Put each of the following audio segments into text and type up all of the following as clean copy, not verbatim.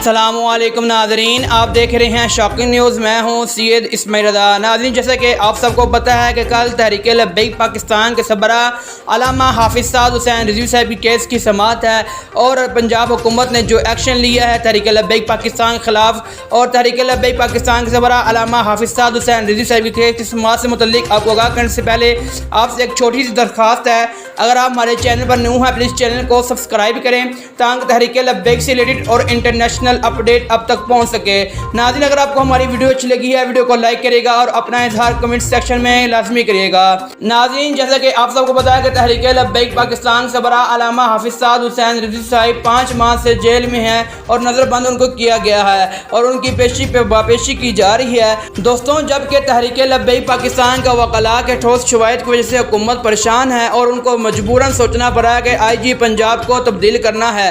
السلام علیکم ناظرین، آپ دیکھ رہے ہیں شاکنگ نیوز۔ میں ہوں سید اسماعیل رضا۔ ناظرین، جیسے کہ آپ سب کو پتہ ہے کہ کل تحریک لبیک پاکستان کے سربراہ علامہ حافظ سعد حسین رضوی صاحب کی کیس کی سماعت ہے، اور پنجاب حکومت نے جو ایکشن لیا ہے تحریک لبیک پاکستان کے خلاف، اور تحریک لبیک پاکستان کے سربراہ علامہ حافظ سعد حسین رضوی صاحب کی کیس کی سماعت سے متعلق آپ کو آگاہ کرنے سے پہلے آپ سے ایک چھوٹی سی درخواست ہے، اگر آپ ہمارے چینل پر نیو ہیں پلیز چینل کو سبسکرائب کریں تاکہ تحریک لبیک سے ریلیٹڈ اور انٹرنیشنل اپڈیٹ اب تک پہنچ سکے۔ ناظرین، اگر آپ کو ہماری ویڈیو اچھی لگی ہے ویڈیو کو لائک کرے گا اور اپنا اظہار کمنٹ سیکشن میں لازمی کریے گا۔ ناظرین، جیسا کہ آپ سب کو پتہ ہے کہ تحریک لبیک پاکستان سربراہ علامہ حافظ سعد حسین رضوی صاحب 5 ماہ سے جیل میں ہیں اور نظر بند ان کو کیا گیا ہے اور ان کی پیشی پہ واپسی کی جا رہی ہے۔ دوستوں، جبکہ تحریک لبیک پاکستان کا وکلاء کے ٹھوس شواہد کی وجہ سے حکومت پریشان ہے اور ان کو مجبوراً سوچنا پڑا ہے کہ آئی جی پنجاب کو تبدیل کرنا ہے۔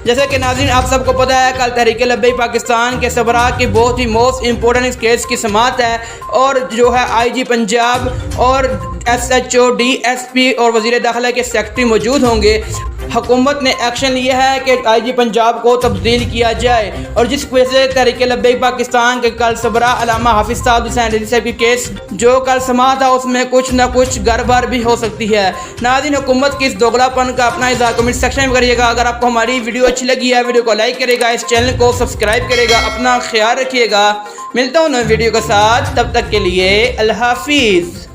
جیسے کہ ناظرین آپ سب کو پتہ ہے کل تحریک لبیک پاکستان کے سربراہ کی بہت ہی موسٹ امپورٹنٹ کیس کی سماعت ہے، اور جو ہے آئی جی پنجاب اور S H O D S P اور وزیر داخلہ کے سیکرٹری موجود ہوں گے۔ حکومت نے ایکشن لیا ہے کہ آئی جی پنجاب کو تبدیل کیا جائے، اور جس وجہ سے تحریک لبیک پاکستان کے کل سربراہ علامہ حافظ سعد حسین رضوی صاحب کی کیس جو کل سماعت تھا اس میں کچھ نہ کچھ گڑبڑ بھی ہو سکتی ہے۔ ناظرین، حکومت کی اس دوگلا پن کا اپنا اظہار کمنٹ سیکشن میں کریے گا۔ اگر آپ کو ہماری ویڈیو اچھی لگی ہے ویڈیو کو لائک کرے گا، اس چینل کو سبسکرائب کرے گا، اپنا خیال رکھیے گا۔ ملتا ہوں نئے ویڈیو کے ساتھ، تب تک کے لیے اللہ حافظ۔